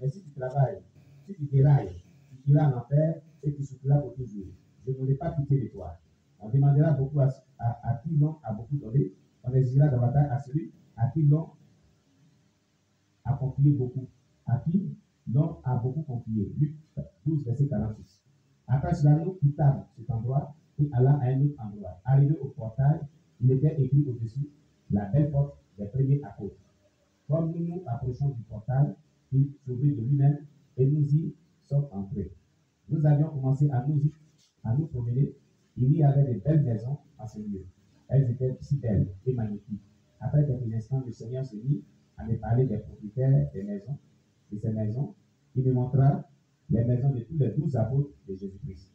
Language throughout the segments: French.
Mais si tu travailles, si tu dérailles, tu iras en enfer et tu souffriras pour toujours. Je n'aurai pas pitié de toi. On demandera beaucoup à qui l'on a beaucoup donné. On exigera davantage à celui à qui l'on a confié beaucoup. À qui l'on a beaucoup confié. Luc 12, verset 46. Après cela, nous quittâmes cet endroit et allâmes à un autre endroit. Arrivé au portail, il était écrit au-dessus la belle porte des premiers apôtres. Comme nous nous approchons du portail, il s'ouvrit de lui-même et nous y sommes entrés. Nous avions commencé à nous promener. Il y avait de belles maisons en ce lieu. Elles étaient si belles et magnifiques. Après quelques instants, le Seigneur se mit à me parler des propriétaires des maisons, de ces maisons. Il me montra les maisons de tous les 12 apôtres de Jésus-Christ.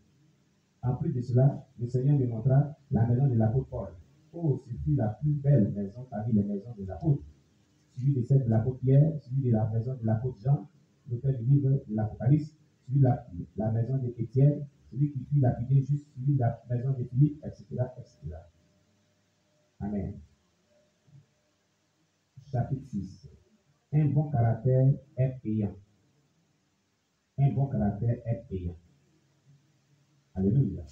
En plus de cela, le Seigneur me montra la maison de l'apôtre Paul. Oh, ce fut la plus belle maison parmi les maisons des apôtres. Suivi de celle de l'apôtre Pierre, suivi de la maison de l'apôtre Jean, l'auteur du livre de l'Apocalypse, suivi de la maison d'Étienne, celui qui fut lapidé juste, suivi de la maison de Philippe, etc., etc. Amen. Chapitre 6. Un bon caractère est payant. Un bon caractère est payant. Alléluia.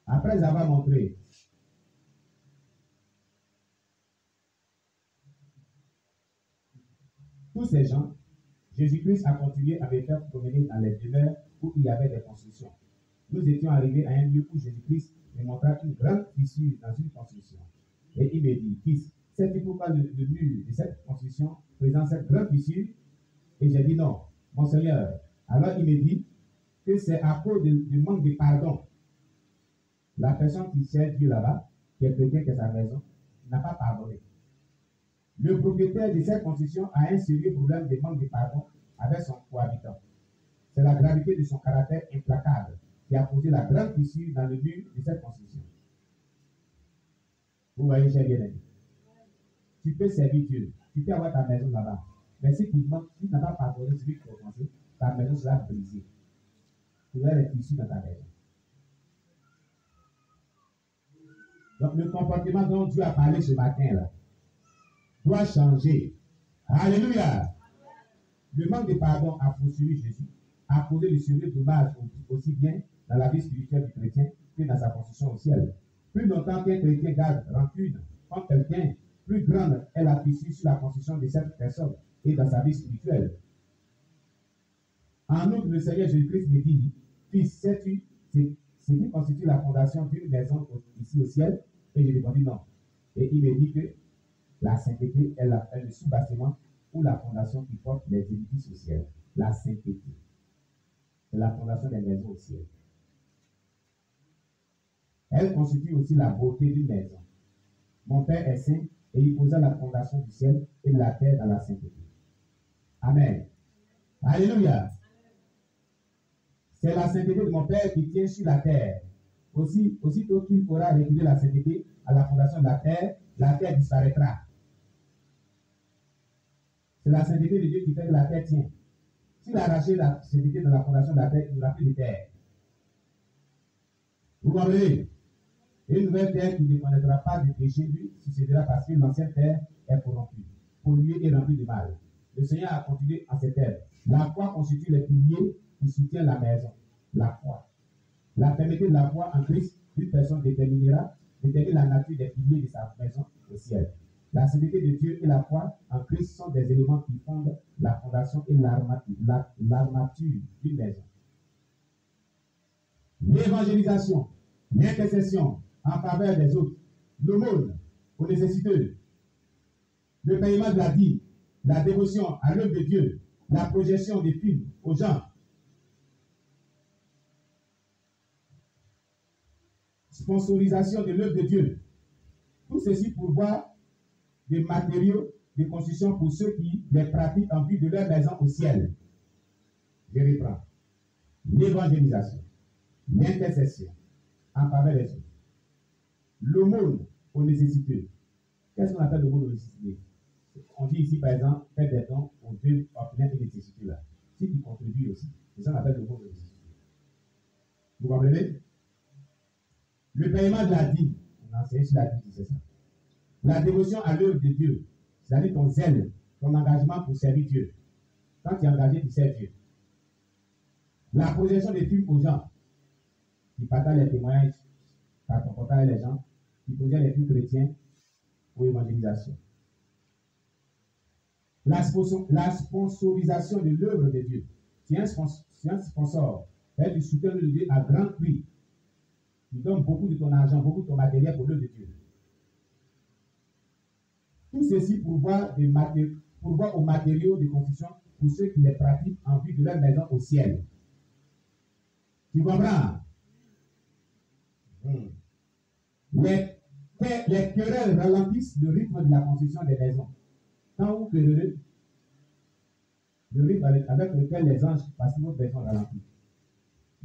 Après avoir montré tous ces gens, Jésus-Christ a continué à me faire promener dans les demeures où il y avait des constructions. Nous étions arrivés à un lieu où Jésus-Christ me montra une grande fissure dans une construction. Et il me dit, fils, sais-tu pourquoi le mur de cette construction présente cette grande fissure? Et j'ai dit non, mon Seigneur. Alors il me dit que c'est à cause du manque de pardon. La personne qui sert Dieu là-bas, qui est chrétien, qui est sa maison, n'a pas pardonné. Le propriétaire de cette construction a un sérieux problème de manque de pardon avec son cohabitant. C'est la gravité de son caractère implacable qui a causé la grande fissure dans le mur de cette construction. Vous voyez, cher bien-aimé. Tu peux servir Dieu, tu peux avoir ta maison là-bas. Mais si tu n'as pas pardonné celui qui t'a offensé, ta maison sera brisée. Tu auras les fissures dans ta maison. Donc le comportement dont Dieu a parlé ce matin-là doit changer. Alléluia. Le manque de pardon a poursuivi Jésus, a causé de sérieux dommages aussi bien dans la vie spirituelle du chrétien que dans sa position au ciel. Plus longtemps qu'un chrétien garde rancune contre quelqu'un, plus grande est la fissure sur la construction de cette personne et dans sa vie spirituelle. En outre, le Seigneur Jésus-Christ me dit, fils, sais-tu ce qui constitue la fondation d'une maison ici au ciel? Et je lui répondis non. Et il me dit que la sainteté est le sous-bâtiment ou la fondation qui porte les édifices au ciel. La sainteté. C'est la fondation des maisons au ciel. Elle constitue aussi la beauté d'une maison. Mon Père est saint et il posa la fondation du ciel et de la terre dans la sainteté. Amen. Alléluia. C'est la sainteté de mon Père qui tient sur la terre. Aussitôt qu'il aura retiré la sainteté à la fondation de la terre disparaîtra. C'est la sainteté de Dieu qui fait que la terre tient. S'il a arraché la sainteté dans la fondation de la terre, il n'y aura plus de terre. Vous comprenez? Et une nouvelle terre qui ne connaîtra pas de péché, lui, succédera parce que l'ancienne terre est corrompue, polluée et remplie de mal. Le Seigneur a continué en ces termes. La foi constitue les piliers qui soutiennent la maison. La foi. La fermeté de la foi en Christ d'une personne détermine la nature des piliers de sa maison au ciel. La sainteté de Dieu et la foi en Christ sont des éléments qui fondent la fondation et l'armature d'une maison. L'évangélisation, l'intercession en faveur des autres, l'aumône aux nécessiteux, le paiement de la dîme, la dévotion à l'œuvre de Dieu, la projection des films aux gens, sponsorisation de l'œuvre de Dieu. Tout ceci pour voir des matériaux de construction pour ceux qui les pratiquent en vue de leur maison au ciel. Je reprends. L'évangélisation, l'intercession en faveur des autres, l'aumône aux nécessiteux. Qu'est-ce qu'on appelle l'aumône aux nécessiteux? On dit ici, par exemple, faites des dons aux deux orphelins et nécessiteux là. Si tu contribues aussi, c'est ça qu'on appelle l'aumône aux nécessiteux. Vous comprenez? Le paiement de la dîme, on a enseigné sur la dîme, c'est ça. La dévotion à l'œuvre de Dieu, c'est-à-dire ton zèle ton engagement pour servir Dieu. Quand tu es engagé, tu sers Dieu. La projection des films aux gens qui partagent les témoignages par ton contact avec les gens, qui projettent les films chrétiens pour l'évangélisation. La sponsorisation de l'œuvre de Dieu. Si un sponsor fait du soutien de Dieu à grand prix, tu donnes beaucoup de ton argent, beaucoup de ton matériel pour l'œuvre de Dieu. Tout ceci pour voir aux matériaux de construction pour ceux qui les pratiquent en vue de leur maison au ciel. Tu comprends? Les querelles ralentissent le rythme de la construction des maisons. Quand vous querellez, le rythme avec lequel les anges passent votre maison ralentit.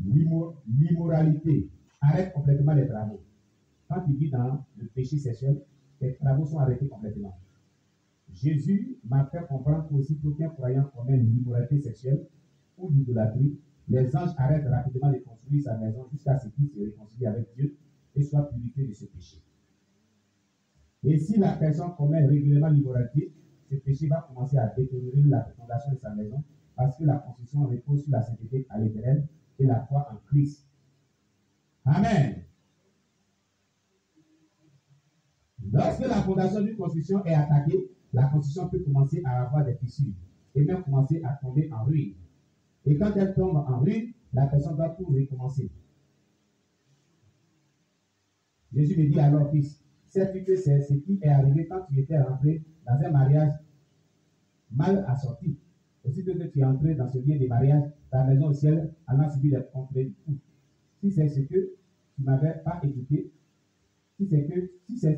L'immoralité arrête complètement les travaux. Quand tu vis dans le péché sexuel, les travaux sont arrêtés complètement. Jésus m'a fait comprendre qu'aussi qu'aucun croyant commet l'immoralité sexuelle ou l'idolâtrie, les anges arrêtent rapidement de construire sa maison jusqu'à ce qu'il se réconcilie avec Dieu et soit purifié de ce péché. Et si la personne commet régulièrement l'immoralité, ce péché va commencer à détériorer la fondation de sa maison parce que la construction repose sur la sainteté à l'Éternel et la foi en Christ. Amen. Lorsque la fondation d'une construction est attaquée, la construction peut commencer à avoir des fissures et même commencer à tomber en ruine. Et quand elle tombe en ruine, la personne doit tout recommencer. Jésus me dit alors, fils, sais-tu que c'est ce qui est arrivé quand tu étais rentré dans un mariage mal assorti? Aussitôt que tu es entré dans ce lien de mariage, ta maison au ciel en a subi des contre-coups. Si c'est ce que tu m'avais pas écouté, si c'est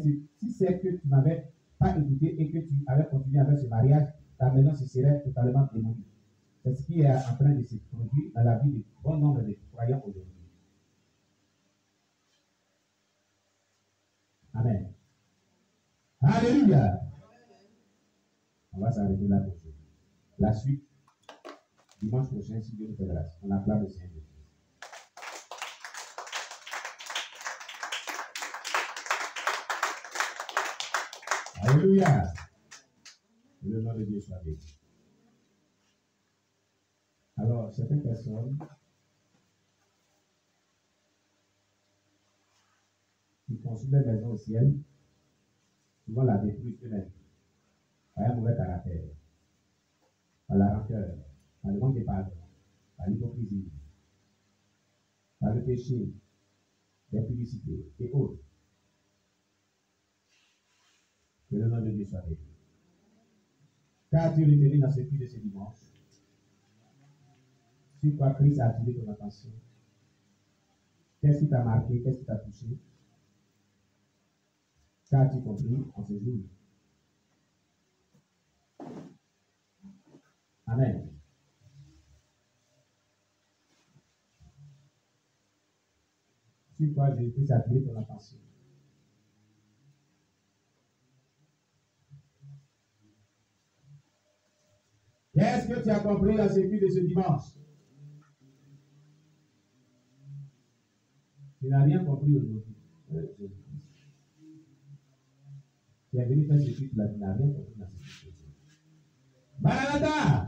que tu m'avais pas écouté et que tu avais continué avec ce mariage, ta maison se serait totalement démolie. C'est ce qui est en train de se produire dans la vie de bon nombre de croyants aujourd'hui. Amen. Alléluia. On va s'arrêter là pour aujourd'hui. La suite, dimanche prochain, si Dieu nous fait grâce. On acclame le Seigneur. Alléluia. Le nom de Dieu soit béni. Alors, certaines personnes qui construisent leur maison au ciel, souvent la détruisent eux-mêmes par un mauvais caractère, par la rancœur, par le manque de pardon, par l'hypocrisie, par le péché, l'impudicité et autres. Que le nom de Dieu soit béni. Qu'as-tu retenu dans ce culte de ce dimanche? Sur quoi Christ a attiré ton attention? Qu'est-ce qui t'a marqué? Qu'est-ce qui t'a touché? Qu'as-tu compris en ce jour? Amen. Sur quoi Jésus a attiré ton attention? Qu'est-ce que tu as compris dans ce culte de ce dimanche? Tu n'as rien compris aujourd'hui. Tu es venu faire ce culte là, tu n'as rien compris dans ce culte. Maranatha!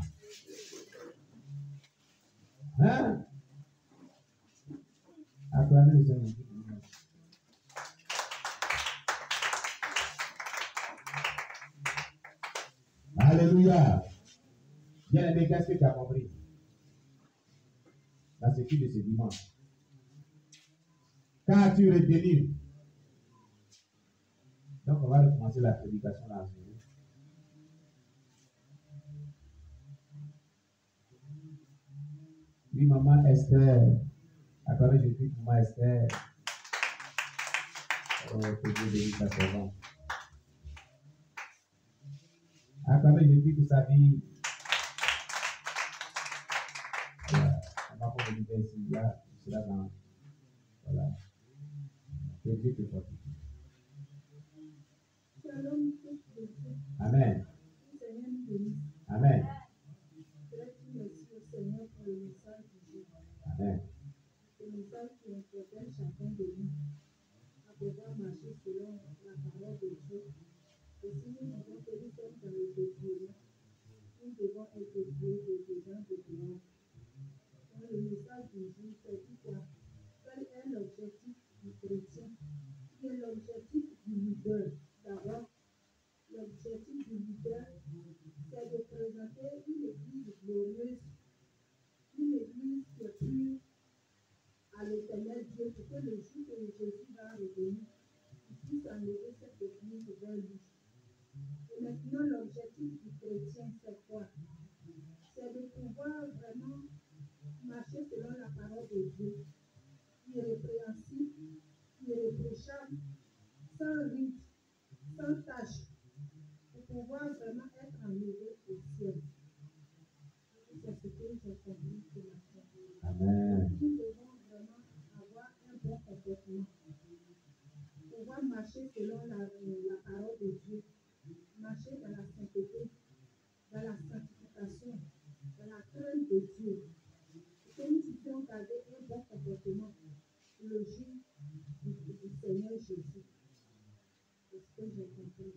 Hein? Acclamez le Seigneur. Alléluia. Bien aimé, qu'est-ce que tu as compris dans ce culte de ce dimanche? Qu'as-tu retenu? Donc, on va recommencer la prédication là. Oui, maman Esther. Acclamez Jésus pour maman Esther. Oh, que Dieu bénisse ta servante. Acclamez Jésus pour sa vie. Voilà. On va pas venir ici, là, tu seras dans. Voilà. Que Dieu te fortifie. Amen. Amen. Amen. Le message qui interpelle chacun de nous à pouvoir marcher selon la parole de Dieu. Et si nous disons que nous sommes dans le détournement, édifier une église glorieuse, une église qui est pure à l'éternel Dieu, pour que le jour que Jésus va revenir, il puisse enlever cette église vers lui. Et maintenant, l'objectif du chrétien, c'est quoi? C'est de pouvoir vraiment marcher selon la parole de Dieu, irrépréhensible, irréprochable, sans rite, sans tâche, pour pouvoir vraiment être enlevé au ciel. C'est ce que j'ai compris ce matin. Amen. Nous devons vraiment avoir un bon comportement, pouvoir marcher selon la parole de Dieu, marcher dans la sainteté, dans la sanctification, dans la crainte de Dieu, que nous puissions garder un bon comportement pour le jour du Seigneur Jésus. C'est ce que j'ai compris.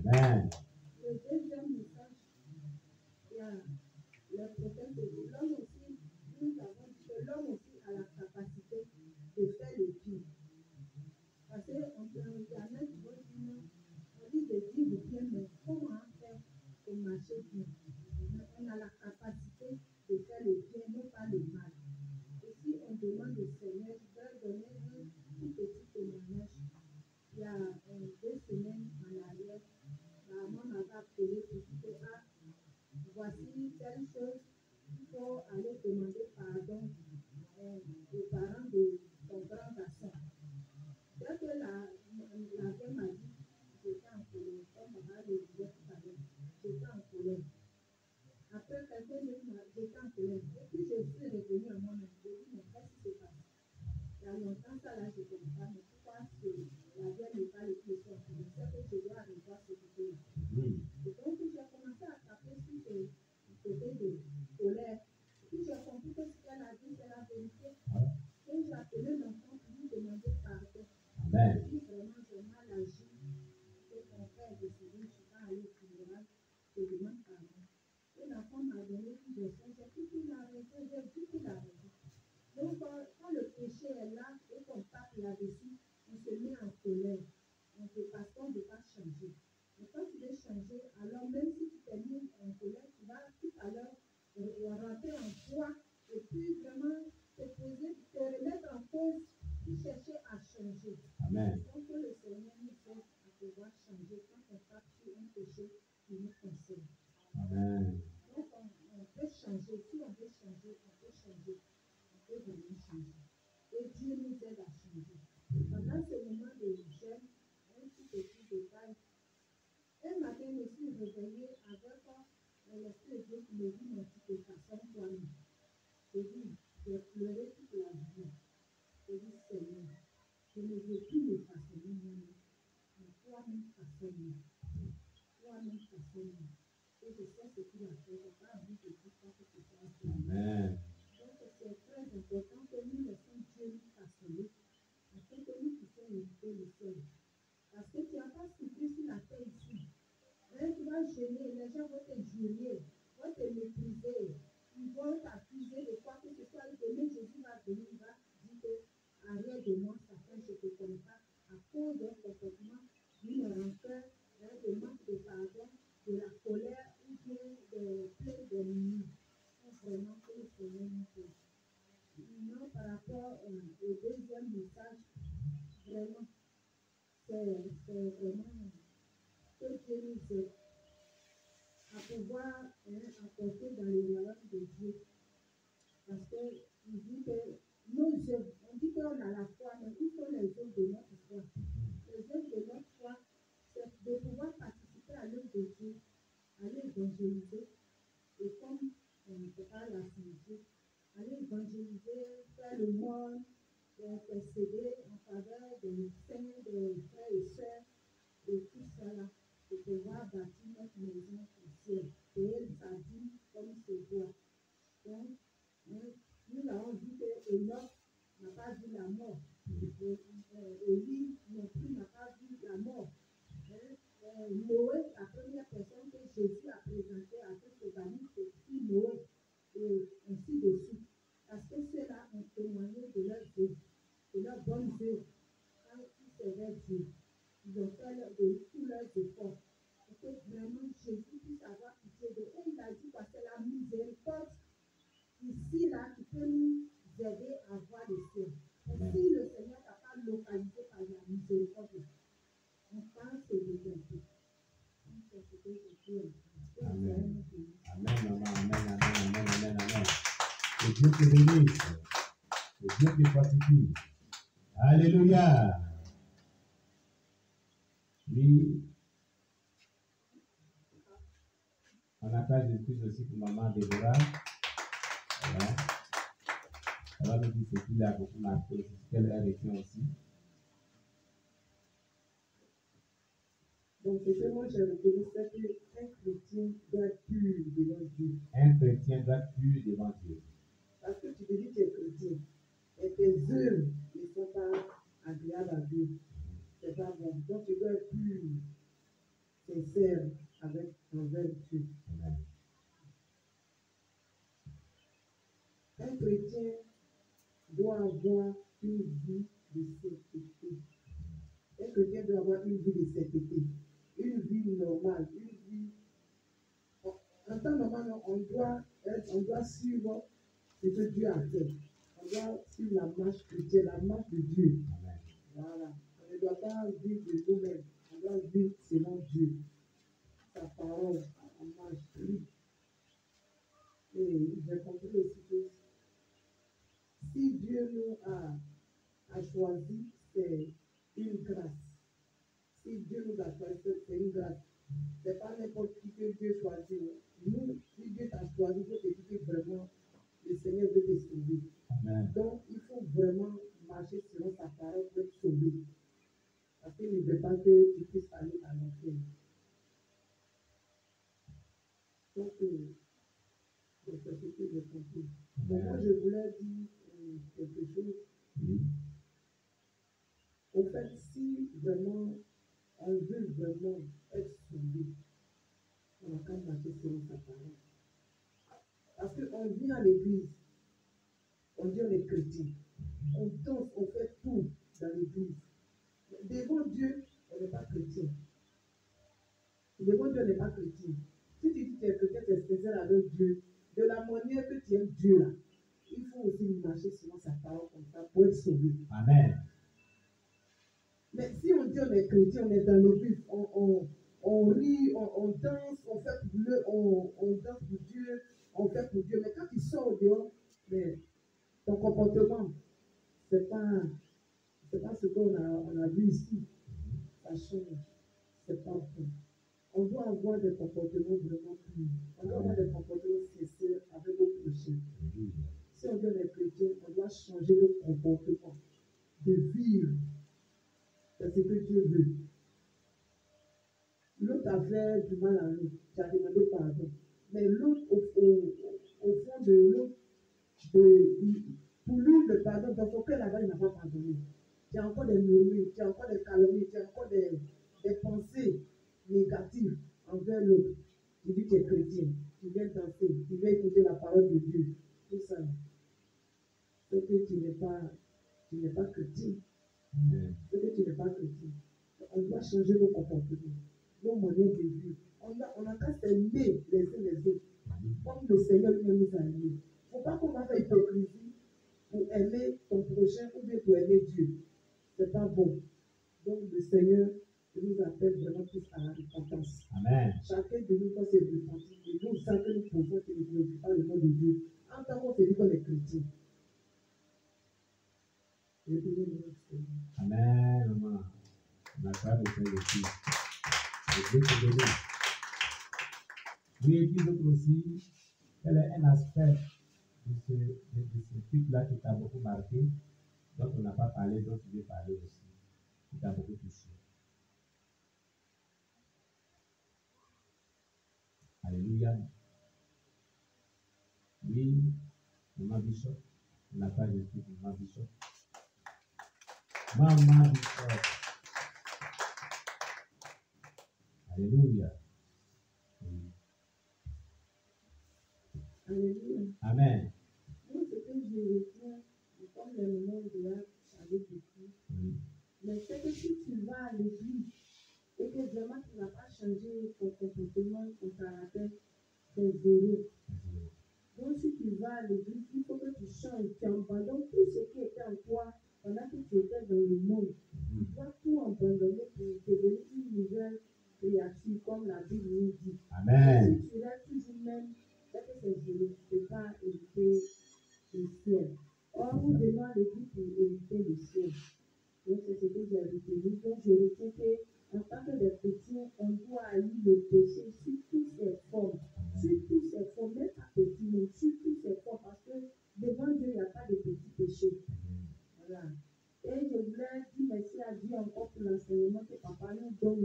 Amen. Le deuxième message, il y a le prophète de Dieu. L'homme aussi, nous avons dit que l'homme aussi a la capacité de faire le bien. Parce qu'on peut regarder, tu vois, on dit de vivre bien, mais comment faire pour marcher bien? Mais on a la capacité de faire le bien, non pas le mal. Et si on demande au Seigneur, je vais donner un tout petit témoignage. Il y a 2 semaines en arrière, ma maman m'avait appelé pour dire que voici telle chose, il faut aller demander pardon aux parents de ton grand garçon. Dès que la vieille m'a dit, j'étais en colère, comme maman le disait tout à l'heure, j'étais en colère. Après quelques minutes, j'étais en colère. Et puis je suis revenue à moi-même. Je dis, mais qu'est-ce qui se passe? Il y a longtemps, ça là, je ne connais pas, mais pourquoi la vieille me parle et puis je suis en colère? C'est que je dois revoir ce côté-là. Et donc, j'ai commencé à taper sur ce côté de colère. Et puis j'ai compris que ce qu'elle a dit, c'est la vérité. Et j'ai appelé l'enfant pour lui demander pardon. Amen. Je dis vraiment, j'ai mal agi. Et mon frère est décédé, je ne suis pas allée au funérail. Je demande pardon. Et l'enfant m'a donné une leçon. J'ai dit qu'il a raison, j'ai dit qu'il a raison. Donc, quand le péché est là et qu'on tape là-dessus, on se met en colère. Parce qu'on ne veut pas changer. Mais quand tu veux changer, alors même si tu t'es mis en colère, tu vas tout à l'heure rentrer en toi et puis vraiment te poser, te remettre en cause, puis chercher à changer. Amen. Donc que le Seigneur nous aide à pouvoir changer quand on tape sur un péché qui nous concerne. Amen. Donc on peut changer, si on veut changer, on peut changer. On peut vraiment changer. Et Dieu nous aide à changer. Pendant ce moment de jeûne, un tout petit détail. Un matin, je me suis réveillée avec l'esprit de Dieu qui me dit, mon petit façon toi-même. Je dis, j'ai pleuré toute la journée. Je dis, Seigneur, je ne veux plus me façonner moi-même, mais toi-même façonne-moi. Toi-même façonne-moi. Et je sais ce qu'il a fait. Je n'ai pas envie de dire quoi que ce soit. Amen. Donc, c'est très important que nous laissons Dieu nous façonner afin que nous puissions éviter le ciel. Parce que tu n'as pas souffert sur la terre ici. Hein, tu vas gêner, les gens vont t'injurier, vont te mépriser, ils vont t'accuser de quoi que ce soit. Et demain, Jésus va venir, il va dire que arrière de moi, ça fait je ne te connais pas, à cause d'un comportement, d'une rancœur, de manque de pardon, de la colère ou bien de plainte d'ennemis. Vraiment que le Seigneur nous aide. Maintenant, par rapport au deuxième message, vraiment, c'est vraiment que Dieu nous aide à pouvoir apporter dans le royaume de Dieu. Parce qu'il dit que nos œuvres, on dit qu'on a la foi, mais où sont les œuvres de notre foi? Les œuvres de notre foi, c'est de pouvoir participer à l'œuvre de Dieu, aller évangéliser, et comme on ne peut pas la signifier, aller évangéliser, faire le monde, intercéder en faveur des saints, des frères et sœurs, et tout cela, de pouvoir bâtir notre maison au ciel. Et ça dit comme se voit. Donc, nous avons vu que Enoch n'a pas vu la mort. Élie non plus n'a pas vu la mort. Noé, la première personne que Jésus a présentée à tous ses amis, c'est Noé. Et ainsi de suite. Parce que ceux-là ont témoigné de leurs œuvres, de leurs bonnes œuvres, quand ils servaient Dieu. Ils ont fait Dieu te bénisse. Que Dieu te fortifie. Alléluia. Oui. On appelle Jésus aussi pour maman Déborah. Voilà. Elle va nous dire ce qu'il a beaucoup marqué aussi, ce qu'elle a retenu aussi. Donc, ce que moi j'ai retenu, c'est qu'un chrétien doit être pur devant Dieu. Un chrétien doit être pur devant Dieu. Parce que tu te dis que tu es chrétien et tes œuvres ne sont pas agréables à Dieu. C'est pas bon. Donc, tu dois être pur, sincère envers Dieu. Amen. Un chrétien doit avoir une vie de sainteté. Un chrétien doit avoir une vie de sainteté, une vie normale, une vie. En temps normal, on doit suivre ce que Dieu a fait. On doit suivre la marche chrétienne, la marche de Dieu. Amen. Voilà. On ne doit pas vivre de nous-mêmes. On doit vivre selon Dieu. Sa parole, on marche. Et j'ai compris aussi que si Dieu nous a choisi, c'est une grâce. Si Dieu nous a choisi, c'est une grâce. Ce n'est pas n'importe qui que Dieu choisit. Nous, si Dieu t'a choisi, il faut te dire que vraiment, le Seigneur veut te sauver. Amen. Donc, il faut vraiment marcher selon sa parole pour être sauvé. Parce qu'il ne veut pas que tu puisses aller à l'enfer. Donc, c'est ce que j'ai compris. Donc, moi, je voulais dire quelque chose. Oui. Au fait, si vraiment on veut vraiment être sauvé, on n'a qu'à marcher selon sa parole. Parce qu'on vient à l'église, on dit on est chrétien, on danse, on fait tout dans l'église. Devant Dieu, on n'est pas chrétien. Devant Dieu, on n'est pas chrétien. Si tu dis que tu es chrétien, tu es sincère avec Dieu, de la manière que tu aimes Dieu là, il faut aussi marcher selon sa parole comme ça pour être sauvé. Amen. Mais si on dit on est chrétien, on est dans l'église, on rit, on danse, on fait pour Dieu, on danse pour Dieu, on fait pour Dieu. Mais quand tu sors au dehors, mais ton comportement, c'est pas ce qu'on a vu ici. Ça change. C'est pas bon. On doit avoir des comportements vraiment purs. On doit avoir des comportements sincères avec nos prochains. Si on dit on est chrétien, on doit changer nos comportements, de vivre. C'est ce que Dieu veut. L'autre a fait du mal à nous. Tu as demandé pardon. Mais l'autre, au fond de l'autre, pour lui, le pardon, dans son cœur là-bas, il n'a pas pardonné. Tu as encore des murmures, tu as encore des calomnies, tu as encore des pensées négatives envers l'autre. Tu dis que tu es chrétien, tu viens danser, tu viens écouter la parole de Dieu. Tout ça, c'est que tu n'es pas chrétien. C'est que tu n'es pas chrétien. On doit changer nos comportements, nos manières de vivre. On a qu'à s'aimer les uns les autres, comme le Seigneur lui-même nous a aimés. Il ne faut pas qu'on va faire hypocrisie pour aimer ton prochain ou bien pour aimer Dieu. Ce n'est pas bon. Donc le Seigneur nous appelle vraiment tous à la repentance. Amen. Chacun de nous, quand c'est repenti, nous savons que nous pouvons te glorifier par le nom de Dieu. En tant qu'on se dit qu'on est chrétien. Amen, maman. On n'a pas besoin de tout. Dieu te bénisse. Oui, et puis d'autres aussi, quel est un aspect de ce truc-là qui t'a beaucoup marqué, dont on n'a pas parlé, dont tu veux parler aussi, qui t'a beaucoup touché. Alléluia. Oui, maman Bishop, on n'a pas de tout, maman Bishop. Maman Bishop. Alléluia. Oui. Alléluia. Amen. Moi, ce que je retiens, comme le moment de là, avec beaucoup, mais c'est que si tu vas à l'église et que vraiment tu n'as pas changé ton comportement, ton caractère, c'est zéro. Donc, si tu vas à l'église, il faut que tu changes, tu abandonnes tout ce qui était en toi pendant que tu étais dans le monde. Tu dois tout abandonner pour devenir une nouvelle créature, comme la Bible nous dit. Amen. Si tu restes toujours même, c'est que c'est zéro. Tu ne peux pas éviter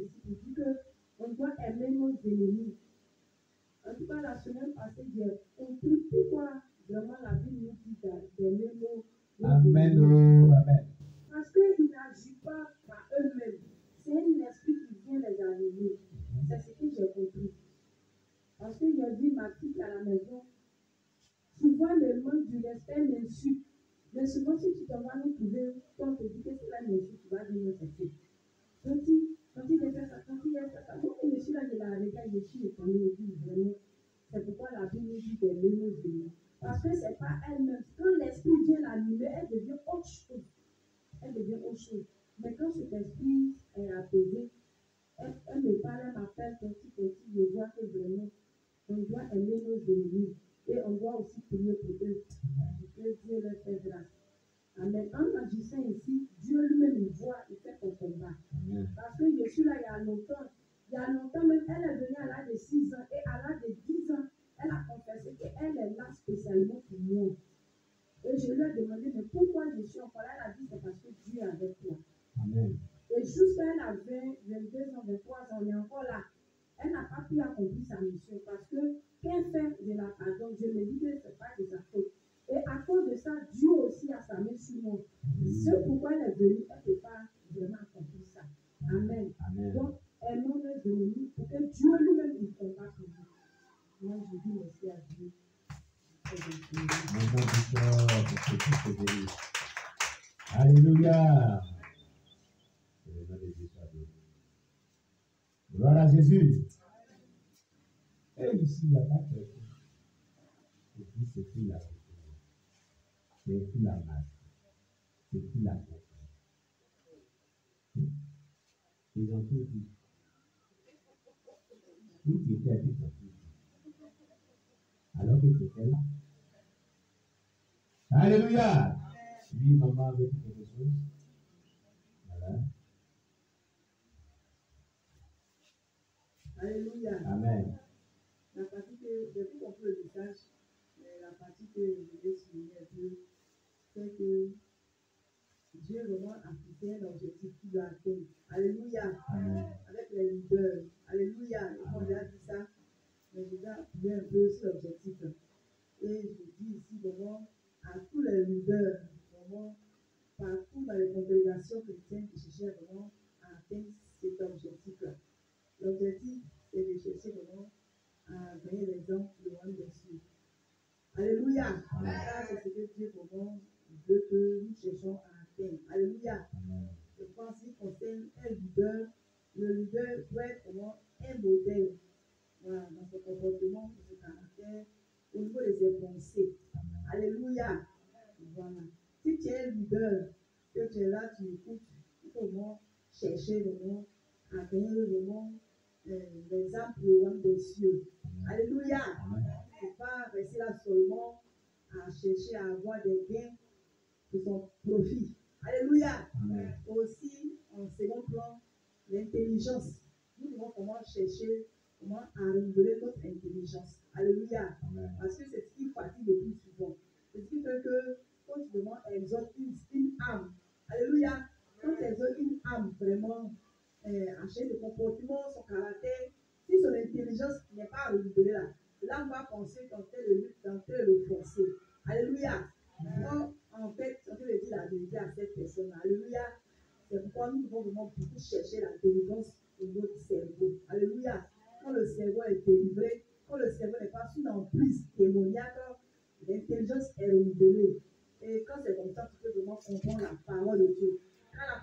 ici pour dire qu'on doit aimer nos ennemis. En tout cas, la semaine passée, j'ai compris pourquoi vraiment la Bible nous dit d'aimer nos Amen. ennemis. Oh, amen. Parce qu'ils n'agissent pas par eux-mêmes. C'est un esprit qui vient les animer. C'est ce que j'ai compris. Parce que j'ai vu ma fille à la maison. Souvent, le manque du respect m'insulte. Mais souvent, si tu t'en vas nous trouver, quand on te dit que c'est la insulte, tu vas dire non, c'est fait. Quand il fait ça, quand il fait ça, moi, je suis là, je la regarde, je suis étonnée, je dis vraiment, c'est pourquoi la Bible nous dit d'aimer nos ennemis. Parce que c'est pas elle-même. Quand l'esprit vient l'animer, elle devient autre chose. Elle devient autre chose. Mais quand cet esprit est apaisé, elle me parle, elle m'appelle petit, je vois que vraiment, on doit aimer nos ennemis. Et on doit aussi prier pour eux. Pour que Dieu leur fait grâce. Amen. En agissant ici, Dieu lui-même il voit, il fait ton combat. Amen. Parce que je suis là il y a longtemps. Il y a longtemps même, elle est venue à l'âge de 6 ans. Et à l'âge de 10 ans, elle a confessé qu'elle est là spécialement pour moi. Et je lui ai demandé, mais pourquoi je suis encore là? Elle a dit, c'est parce que Dieu est avec toi. Amen. Et jusqu'à elle a 22 ans, 23 ans, on est encore là. Elle n'a pas pu accomplir sa mission parce que qu'elle fait, je la pardonne. Je me dis que ce n'est pas de sa faute. Et à cause de ça, Dieu aussi a sa main sur moi. C'est pourquoi elle est venue, elle ne peut pas vraiment accomplir ça. Amen. Amen. Donc, aimons nos ennemis pour que Dieu lui-même il combat pour nous. Moi, je dis merci à Dieu. Mon Dieu, pour que tout se bénisse. Alléluia. Que le nom de Dieu soit béni. Gloire à Jésus. Et ici, il n'y a pas quelqu'un qui dit c'est qui la vérité, c'est qui la masse, c'est qui la paix. Ils ont tout dit. Où tu étais, ils ont tout dit. Alors que tu étais là. Alléluia. Oui, maman veut dire quelque chose. Voilà. Alléluia. Amen. La partie que, depuis qu'on peut le message, la partie que je vais souligner un peu, c'est que Dieu vraiment a fixé un objectif qu'il doit atteindre. Alléluia. Amen. Avec les leaders. Alléluia. Et quand j'ai dit ça, mais je vais appuyer un peu sur l'objectif. Et je dis ici vraiment à tous les leaders, vraiment partout dans les congrégations chrétiennes qui cherchent vraiment à atteindre cet objectif-là. L'objectif, c'est de chercher vraiment à gagner les gens le royaume des cieux. Alléluia. Ça, c'est ce que Dieu vraiment veut que nous cherchons à atteindre. Alléluia. Amen. Je pense qu'il concerne un leader. Le leader doit être vraiment un modèle. Voilà, dans son comportement, dans son caractère, au niveau de ses pensées. Alléluia. Voilà. Si tu es un leader, que tu es là, tu écoutes, il faut vraiment chercher vraiment à gagner vraiment les âmes pour le royaume des cieux. Alléluia. Il ne faut pas rester là seulement à chercher à avoir des gains de son profit. Alléluia. Amen. Aussi, en second plan, l'intelligence. Nous devons comment chercher comment renouveler notre intelligence. Alléluia. Amen. Parce que c'est ce qui fatigue le plus souvent. C'est ce qui fait que quand tu demandes exalter une âme, alléluia, quand tu exaltes une âme vraiment, en chaîne de comportement, son caractère, si son intelligence n'est pas renouvelée là, l'âme va penser tenter de le forcer. Alléluia. Donc, en fait, on peut dire la vérité à cette personne. Alléluia. C'est pourquoi nous devons vraiment beaucoup chercher la délivrance de notre cerveau. Alléluia. Quand le cerveau est délivré, quand le cerveau n'est pas sous l'emprise démoniaque, l'intelligence est renouvelée. Et quand c'est comme ça, tu peux vraiment comprendre la parole de Dieu. Quand la